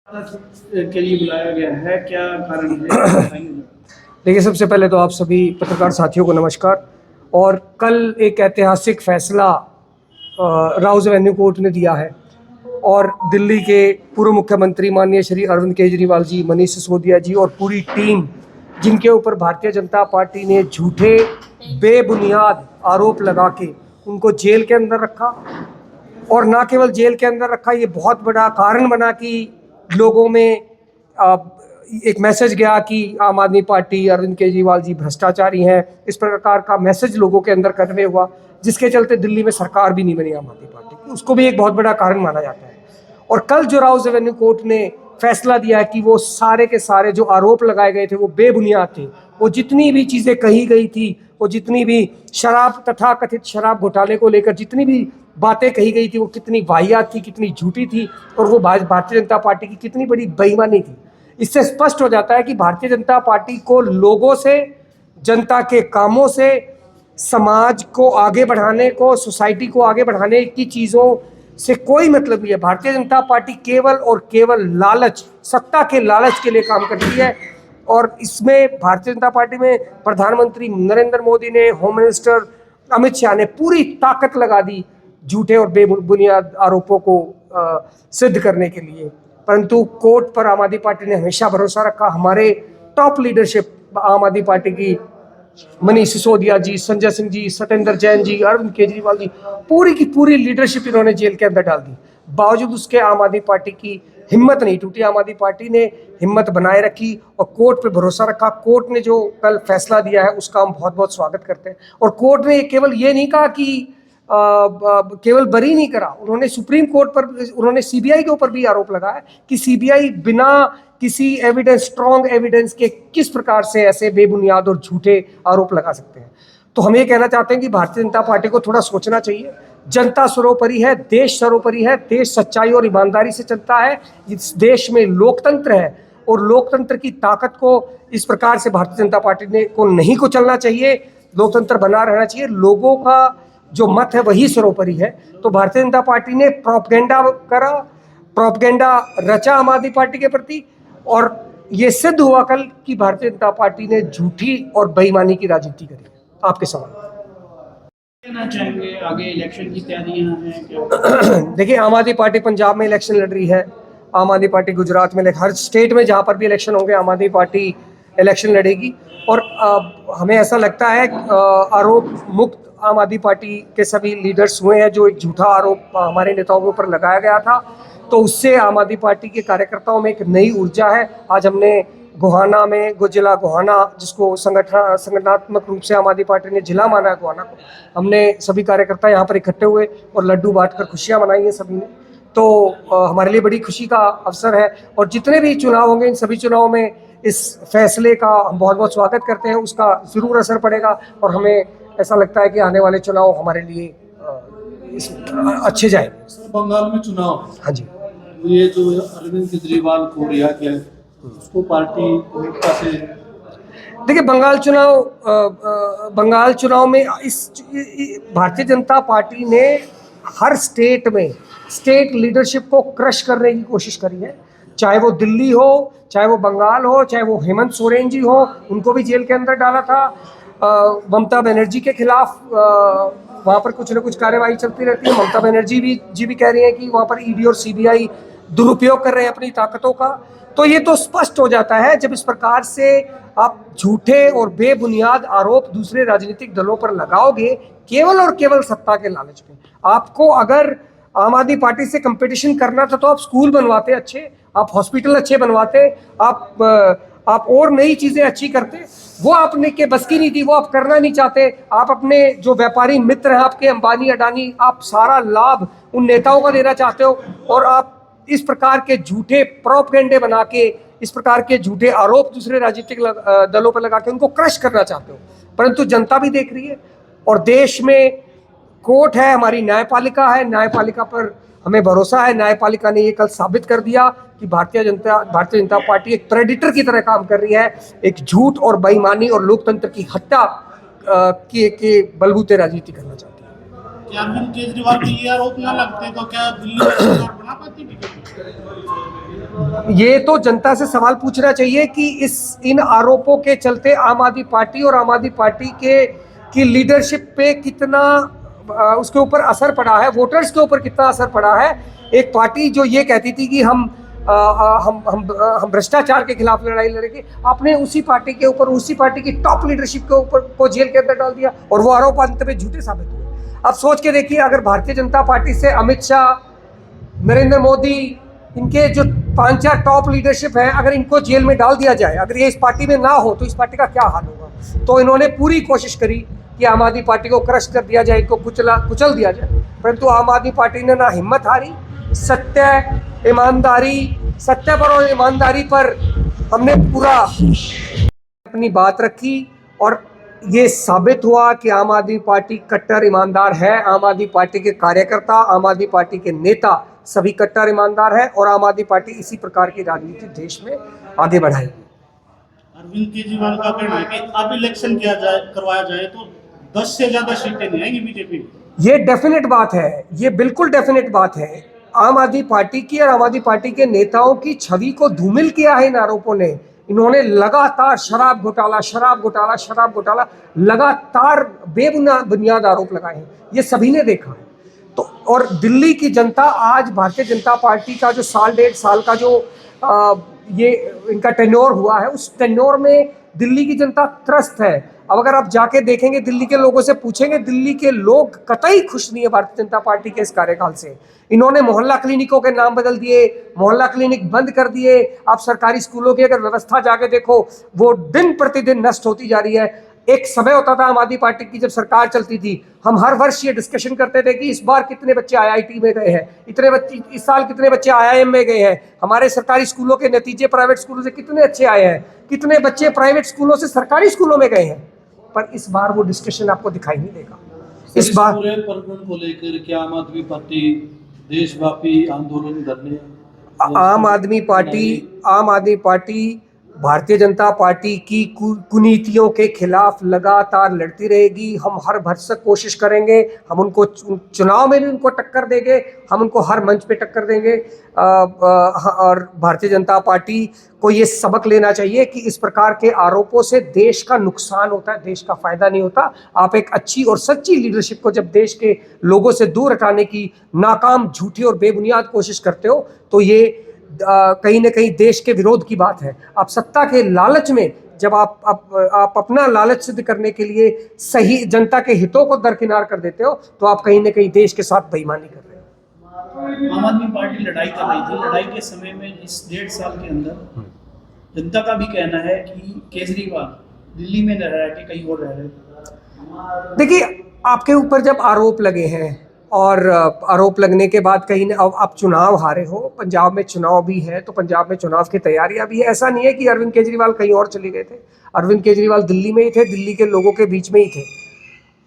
के लिए बुलाया गया है, क्या कारण है? देखिए, सबसे पहले तो आप सभी पत्रकार साथियों को नमस्कार। और कल एक ऐतिहासिक फैसला राउज़ एवेन्यू कोर्ट ने दिया है और दिल्ली के पूर्व मुख्यमंत्री माननीय श्री अरविंद केजरीवाल जी, मनीष सिसोदिया जी और पूरी टीम, जिनके ऊपर भारतीय जनता पार्टी ने झूठे बेबुनियाद आरोप लगा के उनको जेल के अंदर रखा। और ना केवल जेल के अंदर रखा, ये बहुत बड़ा कारण बना कि लोगों में एक मैसेज गया कि आम आदमी पार्टी, अरविंद केजरीवाल जी भ्रष्टाचारी हैं। इस प्रकार का मैसेज लोगों के अंदर कन्वे हुआ, जिसके चलते दिल्ली में सरकार भी नहीं बनी आम आदमी पार्टी की। उसको भी एक बहुत बड़ा कारण माना जाता है। और कल जो राउज़ एवेन्यू कोर्ट ने फैसला दिया है कि वो सारे के सारे जो आरोप लगाए गए थे वो बेबुनियाद थे। वो जितनी भी चीज़ें कही गई थी, वो जितनी भी शराब, तथा कथित शराब घोटाले को लेकर जितनी भी बातें कही गई थी, वो कितनी वाहियात थी, कितनी झूठी थी, और वो भारतीय जनता पार्टी की कितनी बड़ी बेईमानी थी। इससे स्पष्ट हो जाता है कि भारतीय जनता पार्टी को लोगों से, जनता के कामों से, समाज को आगे बढ़ाने को, सोसाइटी को आगे बढ़ाने की चीज़ों से कोई मतलब नहीं है। भारतीय जनता पार्टी केवल और केवल लालच, सत्ता के लालच के लिए काम करती है। और इसमें भारतीय जनता पार्टी में प्रधानमंत्री नरेंद्र मोदी ने, होम मिनिस्टर अमित शाह ने पूरी ताकत लगा दी झूठे और बेबुनियाद आरोपों को सिद्ध करने के लिए। परंतु कोर्ट पर आम आदमी पार्टी ने हमेशा भरोसा रखा। हमारे टॉप लीडरशिप आम आदमी पार्टी की, मनीष सिसोदिया जी, संजय सिंह जी, सत्येंद्र जैन जी, अरविंद केजरीवाल जी, पूरी की पूरी लीडरशिप इन्होंने जेल के अंदर डाल दी। बावजूद उसके आम आदमी पार्टी की हिम्मत नहीं टूटी। आम आदमी पार्टी ने हिम्मत बनाए रखी और कोर्ट पे भरोसा रखा। कोर्ट ने जो कल फैसला दिया है उसका हम बहुत बहुत स्वागत करते हैं। और कोर्ट ने केवल ये नहीं कहा कि केवल बरी नहीं करा, उन्होंने सुप्रीम कोर्ट पर, उन्होंने सीबीआई के ऊपर भी आरोप लगाया कि सीबीआई बिना किसी एविडेंस, स्ट्रॉन्ग एविडेंस के किस प्रकार से ऐसे बेबुनियाद और झूठे आरोप लगा सकते हैं। तो हम ये कहना चाहते हैं कि भारतीय जनता पार्टी को थोड़ा सोचना चाहिए। जनता सर्वोपरि है, देश सर्वोपरि है, देश सच्चाई और ईमानदारी से चलता है। इस देश में लोकतंत्र है और लोकतंत्र की ताकत को इस प्रकार से भारतीय जनता पार्टी को नहीं को चलना चाहिए। लोकतंत्र बना रहना चाहिए, लोगों का जो मत है वही सर्वोपरि है। तो भारतीय जनता पार्टी ने प्रोपगेंडा करा, प्रोपगेंडा रचा आम आदमी पार्टी के प्रति, और ये सिद्ध हुआ कल कि भारतीय जनता पार्टी ने झूठी और बेईमानी की राजनीति करी। आपके सवाल कहना चाहेंगे, आगे इलेक्शन की तैयारियां हैं क्या? देखिए, आम आदमी पार्टी पंजाब में इलेक्शन लड़ रही है, आम आदमी पार्टी गुजरात में, हर स्टेट में जहाँ पर भी इलेक्शन होंगे आम आदमी पार्टी इलेक्शन लड़ेगी। और हमें ऐसा लगता है आरोप मुक्त आम आदमी पार्टी के सभी लीडर्स हुए हैं। जो एक झूठा आरोप हमारे नेताओं के ऊपर लगाया गया था, तो उससे आम आदमी पार्टी के कार्यकर्ताओं में एक नई ऊर्जा है। आज हमने गोहाना में, जिला गोहाना, जिसको संगठनात्मक रूप से आम आदमी पार्टी ने जिला माना है गोहाना को, हमने सभी कार्यकर्ता यहाँ पर इकट्ठे हुए और लड्डू बांटकर खुशियाँ मनाई हैं सभी ने। तो हमारे लिए बड़ी खुशी का अवसर है। और जितने भी चुनाव होंगे, इन सभी चुनावों में इस फैसले का हम बहुत बहुत स्वागत करते हैं। उसका ज़रूर असर पड़ेगा और हमें ऐसा लगता है कि आने वाले चुनाव हमारे लिए अच्छे जाएंगे। सर, बंगाल में चुनाव, हाँ जी, ये जो अरविंद केजरीवाल को रिहा किया है, उसको पार्टी प्रमुखता से, देखिए, बंगाल चुनाव में भारतीय जनता पार्टी ने हर स्टेट में स्टेट लीडरशिप को क्रश करने की कोशिश करी है। चाहे वो दिल्ली हो, चाहे वो बंगाल हो, चाहे वो हेमंत सोरेन जी हो, उनको भी जेल के अंदर डाला था। ममता बनर्जी के खिलाफ वहाँ पर कुछ न कुछ कार्यवाही चलती रहती है। ममता बनर्जी भी कह रही है कि वहाँ पर ईडी और सीबीआई दुरुपयोग कर रहे हैं अपनी ताकतों का। तो ये तो स्पष्ट हो जाता है, जब इस प्रकार से आप झूठे और बेबुनियाद आरोप दूसरे राजनीतिक दलों पर लगाओगे केवल और केवल सत्ता के लालच में। आपको अगर आम आदमी पार्टी से कंपटीशन करना था तो आप स्कूल बनवाते अच्छे, आप हॉस्पिटल अच्छे बनवाते, आप और नई चीजें अच्छी करते। वो आपने के बस की नहीं थी, वो आप करना नहीं चाहते। आप अपने जो व्यापारी मित्र हैं आपके, अंबानी अडानी, आप सारा लाभ उन नेताओं का देना चाहते हो और आप इस प्रकार के झूठे प्रोपगेंडे बना के, इस प्रकार के झूठे आरोप दूसरे राजनीतिक दलों पर लगा के उनको क्रश करना चाहते हो। परंतु जनता भी देख रही है और देश में कोर्ट है, हमारी न्यायपालिका है, न्यायपालिका पर हमें भरोसा है। न्यायपालिका ने ये कल साबित कर दिया कि भारतीय जनता पार्टी एक प्रेडिटर की तरह काम कर रही है, एक झूठ और बेईमानी और लोकतंत्र की हत्या के बलबूते राजनीति करना चाहती है। क्या अरविंद केजरीवाल को ये आरोप ना लगते तो क्या दिल्ली में सरकार बना पाती बीजेपी? ये तो जनता से सवाल पूछना चाहिए कि इन आरोपों के चलते आम आदमी पार्टी और आम आदमी पार्टी की लीडरशिप पे कितना उसके ऊपर असर पड़ा है, वोटर्स के ऊपर कितना असर पड़ा है। एक पार्टी जो ये कहती थी कि हम भ्रष्टाचार के खिलाफ लड़ाई लड़ेंगे, आपने उसी पार्टी के ऊपर, उसी पार्टी की टॉप लीडरशिप के ऊपर को जेल के अंदर डाल दिया और वो आरोप अंत में झूठे साबित हुए। अब सोच के देखिए, अगर भारतीय जनता पार्टी से अमित शाह, नरेंद्र मोदी, इनके जो 5-4 टॉप लीडरशिप है, अगर इनको जेल में डाल दिया जाए, अगर ये इस पार्टी में ना हो तो इस पार्टी का क्या हाल होगा। तो इन्होंने पूरी कोशिश करी कि आम आदमी पार्टी को क्रश कर दिया जाए, इनको कुचल दिया जाए, परंतु आम आदमी पार्टी ने ना हिम्मत हारी। सत्य पर और ईमानदारी पर हमने पूरा अपनी बात रखी और ये साबित हुआ कि आम आदमी पार्टी कट्टर ईमानदार है। आम आदमी पार्टी के कार्यकर्ता, आम आदमी पार्टी के नेता सभी कट्टर ईमानदार है और आम आदमी पार्टी इसी प्रकार की राजनीति देश में आगे बढ़ाएगी। अरविंद केजरीवाल का कहना है कि अब इलेक्शन करवाया जाए तो 10 से ज्यादा सीटें नहीं आएंगी बीजेपी। ये डेफिनेट बात है, ये बिल्कुल डेफिनेट बात है। आम आदमी पार्टी की और आम आदमी पार्टी के नेताओं की छवि को धूमिल किया है इन आरोपों ने। इन्होंने लगातार शराब घोटाला लगातार बेबुनियाद आरोप लगाए हैं, ये सभी ने देखा है। तो और दिल्ली की जनता आज भारतीय जनता पार्टी का जो 1.5 साल का जो ये इनका टेन्योर हुआ है, उस टेन्योर में दिल्ली की जनता त्रस्त है। अब अगर आप जाके देखेंगे, दिल्ली के लोगों से पूछेंगे, दिल्ली के लोग कतई खुश नहीं है भारतीय जनता पार्टी के इस कार्यकाल से। इन्होंने मोहल्ला क्लिनिकों के नाम बदल दिए, मोहल्ला क्लिनिक बंद कर दिए। आप सरकारी स्कूलों की अगर व्यवस्था जाके देखो, वो दिन प्रतिदिन नष्ट होती जा रही है। एक समय होता था आम आदमी पार्टी की जब सरकार चलती थी, हम हर वर्ष ये डिस्कशन करते थे कि इस बार कितने बच्चे IIT में गए हैं, इतने बच्चे इस साल कितने बच्चे IIM में गए हैं, हमारे सरकारी स्कूलों के नतीजे प्राइवेट स्कूलों से कितने अच्छे आए हैं, कितने बच्चे प्राइवेट स्कूलों से सरकारी स्कूलों में गए हैं। पर इस बार वो डिस्कशन आपको दिखाई नहीं देगा। इस बार पूरे प्रकरण को लेकर क्या आम आदमी पार्टी देशव्यापी आंदोलन करने, आम आदमी पार्टी भारतीय जनता पार्टी की कुनीतियों के खिलाफ लगातार लड़ती रहेगी। हम हर भरसक कोशिश करेंगे, हम उनको चुनाव में भी उनको टक्कर देंगे, हम उनको हर मंच पे टक्कर देंगे। और भारतीय जनता पार्टी को ये सबक लेना चाहिए कि इस प्रकार के आरोपों से देश का नुकसान होता है, देश का फायदा नहीं होता। आप एक अच्छी और सच्ची लीडरशिप को जब देश के लोगों से दूर हटाने की नाकाम, झूठी और बेबुनियाद कोशिश करते हो, तो ये कहीं ना कहीं देश के विरोध की बात है। आप सत्ता के लालच में जब आप अपना लालच सिद्ध करने के लिए सही जनता के हितों को दरकिनार कर देते हो, तो आप कहीं ना कहीं देश के साथ बेईमानी कर रहे हो। आम आदमी पार्टी लड़ाई कर रही थी, लड़ाई के समय में इस 1.5 साल के अंदर जनता का भी कहना है कि केजरीवाल दिल्ली में न रह के कहीं और रह रहे। देखिए, आपके ऊपर जब आरोप लगे हैं और आरोप लगने के बाद कहीं ना आप चुनाव हारे हो, पंजाब में चुनाव भी है, तो पंजाब में चुनाव की तैयारियां भी है। ऐसा नहीं है कि अरविंद केजरीवाल कहीं और चले गए थे, अरविंद केजरीवाल दिल्ली में ही थे, दिल्ली के लोगों के बीच में ही थे।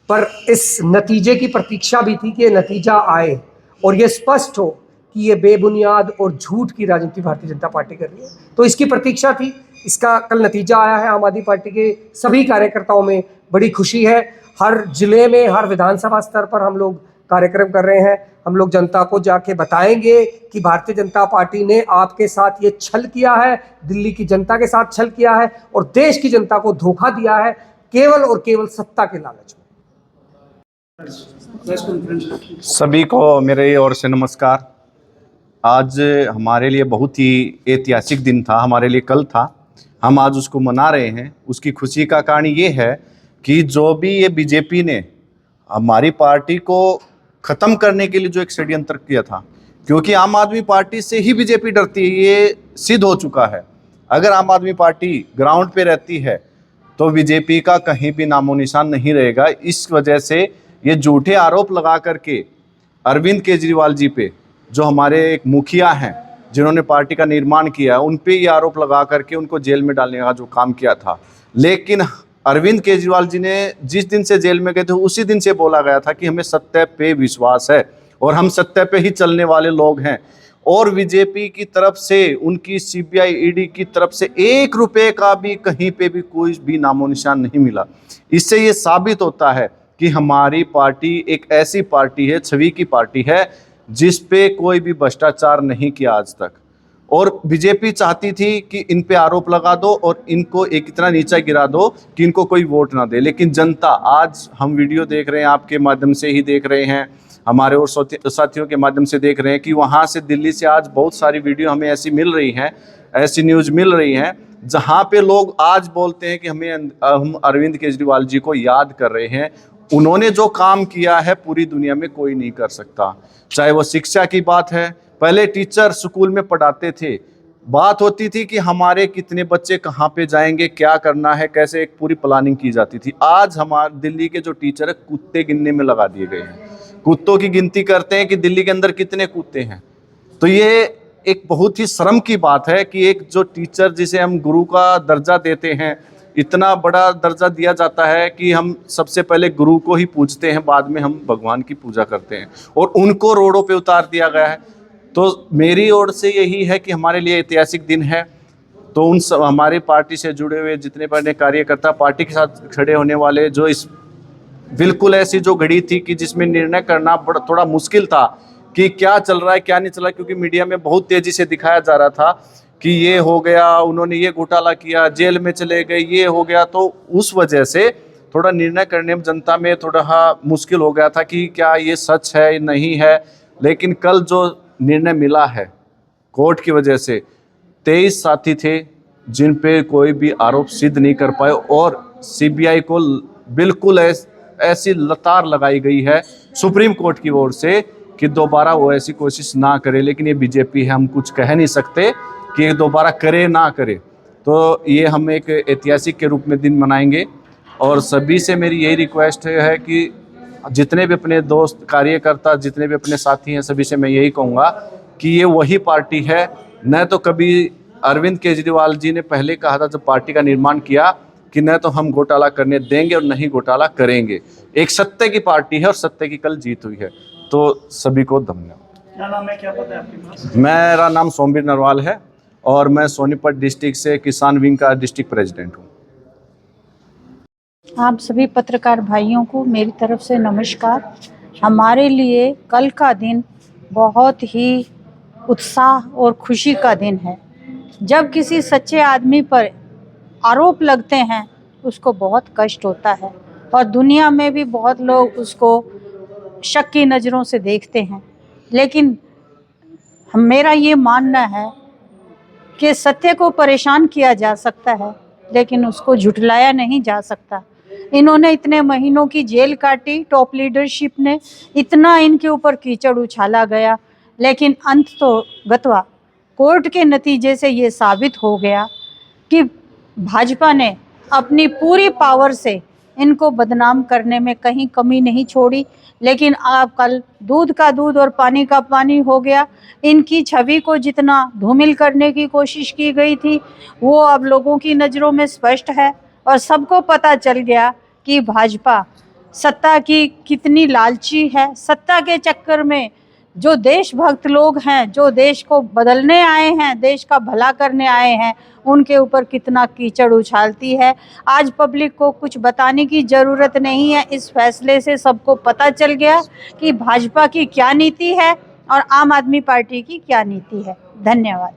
पर इस नतीजे की प्रतीक्षा भी थी कि ये नतीजा आए और ये स्पष्ट हो कि ये बेबुनियाद और झूठ की राजनीति भारतीय जनता पार्टी कर रही है। तो इसकी प्रतीक्षा थी, इसका कल नतीजा आया है। आम आदमी पार्टी के सभी कार्यकर्ताओं में बड़ी खुशी है। हर जिले में, हर विधानसभा स्तर पर हम लोग कार्यक्रम कर रहे हैं। हम लोग जनता को जाके बताएंगे कि भारतीय जनता पार्टी ने आपके साथ ये छल किया है, दिल्ली की जनता के साथ छल किया है और देश की जनता को धोखा दिया है, केवल और केवल सत्ता के लालच में। सभी को मेरे ओर से नमस्कार। आज हमारे लिए बहुत ही ऐतिहासिक दिन था, हमारे लिए कल था, हम आज उसको मना रहे हैं। उसकी खुशी का कारण ये है कि जो भी ये बीजेपी ने हमारी पार्टी को ख़त्म करने के लिए जो एक षड्यंत्र किया था, क्योंकि आम आदमी पार्टी से ही बीजेपी डरती है, ये सिद्ध हो चुका है। अगर आम आदमी पार्टी ग्राउंड पे रहती है तो बीजेपी का कहीं भी नामो निशान नहीं रहेगा। इस वजह से ये झूठे आरोप लगा करके अरविंद केजरीवाल जी पे, जो हमारे एक मुखिया हैं जिन्होंने पार्टी का निर्माण किया, उन पे ये आरोप लगा करके उनको जेल में डालने का जो काम किया था। लेकिन अरविंद केजरीवाल जी ने जिस दिन से जेल में गए थे उसी दिन से बोला गया था कि हमें सत्य पे विश्वास है और हम सत्य पे ही चलने वाले लोग हैं। और बीजेपी की तरफ से, उनकी CBI ED की तरफ से 1 रुपये का भी कहीं पे भी कोई भी नामो निशान नहीं मिला। इससे ये साबित होता है कि हमारी पार्टी एक ऐसी पार्टी है, छवि की पार्टी है, जिस पे कोई भी भ्रष्टाचार नहीं किया आज तक। और बीजेपी चाहती थी कि इन पे आरोप लगा दो और इनको एक इतना नीचा गिरा दो कि इनको कोई वोट ना दे। लेकिन जनता, आज हम वीडियो देख रहे हैं, आपके माध्यम से ही देख रहे हैं, हमारे और साथियों के माध्यम से देख रहे हैं कि वहाँ से दिल्ली से आज बहुत सारी वीडियो हमें ऐसी मिल रही हैं, ऐसी न्यूज़ मिल रही हैं जहाँ पे लोग आज बोलते हैं कि हम अरविंद केजरीवाल जी को याद कर रहे हैं। उन्होंने जो काम किया है पूरी दुनिया में कोई नहीं कर सकता। चाहे वो शिक्षा की बात है, पहले टीचर स्कूल में पढ़ाते थे, बात होती थी कि हमारे कितने बच्चे कहाँ पे जाएंगे, क्या करना है, कैसे एक पूरी प्लानिंग की जाती थी। आज हमारे दिल्ली के जो टीचर है कुत्ते गिनने में लगा दिए गए हैं, कुत्तों की गिनती करते हैं कि दिल्ली के अंदर कितने कुत्ते हैं। तो ये एक बहुत ही शर्म की बात है कि एक जो टीचर जिसे हम गुरु का दर्जा देते हैं, इतना बड़ा दर्जा दिया जाता है कि हम सबसे पहले गुरु को ही पूजते हैं, बाद में हम भगवान की पूजा करते हैं, और उनको रोडों पे उतार दिया गया है। तो मेरी ओर से यही है कि हमारे लिए ऐतिहासिक दिन है। तो उन सब हमारी पार्टी से जुड़े हुए जितने बड़े कार्यकर्ता, पार्टी के साथ खड़े होने वाले, जो इस बिल्कुल ऐसी जो घड़ी थी कि जिसमें निर्णय करना थोड़ा मुश्किल था कि क्या चल रहा है क्या नहीं चल रहा है, क्योंकि मीडिया में बहुत तेज़ी से दिखाया जा रहा था कि ये हो गया, उन्होंने ये घोटाला किया, जेल में चले गए, ये हो गया। तो उस वजह से थोड़ा निर्णय करने में जनता में थोड़ा मुश्किल हो गया था कि क्या ये सच है नहीं है। लेकिन कल जो निर्णय मिला है कोर्ट की वजह से, 23 साथी थे जिन पे कोई भी आरोप सिद्ध नहीं कर पाए, और सीबीआई को बिल्कुल ऐसी लतार लगाई गई है सुप्रीम कोर्ट की ओर से कि दोबारा वो ऐसी कोशिश ना करे। लेकिन ये बीजेपी है, हम कुछ कह नहीं सकते कि ये दोबारा करे ना करे। तो ये हम एक ऐतिहासिक के रूप में दिन मनाएंगे, और सभी से मेरी यही रिक्वेस्ट है कि जितने भी अपने दोस्त कार्यकर्ता, जितने भी अपने साथी हैं, सभी से मैं यही कहूँगा कि ये वही पार्टी है। न तो कभी अरविंद केजरीवाल जी ने पहले कहा था जब पार्टी का निर्माण किया कि न तो हम घोटाला करने देंगे और नहीं घोटाला करेंगे। एक सत्य की पार्टी है और सत्य की कल जीत हुई है। तो सभी को धन्यवाद। क्या नाम है, क्या पता है आपके पास? मेरा नाम सोमवीर नरवाल है और मैं सोनीपत डिस्ट्रिक्ट से किसान विंग का डिस्ट्रिक्ट प्रेसिडेंट हूँ। आप सभी पत्रकार भाइयों को मेरी तरफ से नमस्कार। हमारे लिए कल का दिन बहुत ही उत्साह और खुशी का दिन है। जब किसी सच्चे आदमी पर आरोप लगते हैं उसको बहुत कष्ट होता है, और दुनिया में भी बहुत लोग उसको शक की नज़रों से देखते हैं। लेकिन मेरा ये मानना है कि सत्य को परेशान किया जा सकता है, लेकिन उसको झुठलाया नहीं जा सकता। इन्होंने इतने महीनों की जेल काटी, टॉप लीडरशिप ने इतना इनके ऊपर कीचड़ उछाला गया, लेकिन अंत तो गतवा कोर्ट के नतीजे से ये साबित हो गया कि भाजपा ने अपनी पूरी पावर से इनको बदनाम करने में कहीं कमी नहीं छोड़ी। लेकिन अब कल दूध का दूध और पानी का पानी हो गया। इनकी छवि को जितना धूमिल करने की कोशिश की गई थी वो अब लोगों की नज़रों में स्पष्ट है, और सबको पता चल गया कि भाजपा सत्ता की कितनी लालची है। सत्ता के चक्कर में जो देशभक्त लोग हैं, जो देश को बदलने आए हैं, देश का भला करने आए हैं, उनके ऊपर कितना कीचड़ उछालती है। आज पब्लिक को कुछ बताने की ज़रूरत नहीं है। इस फैसले से सबको पता चल गया कि भाजपा की क्या नीति है और आम आदमी पार्टी की क्या नीति है। धन्यवाद।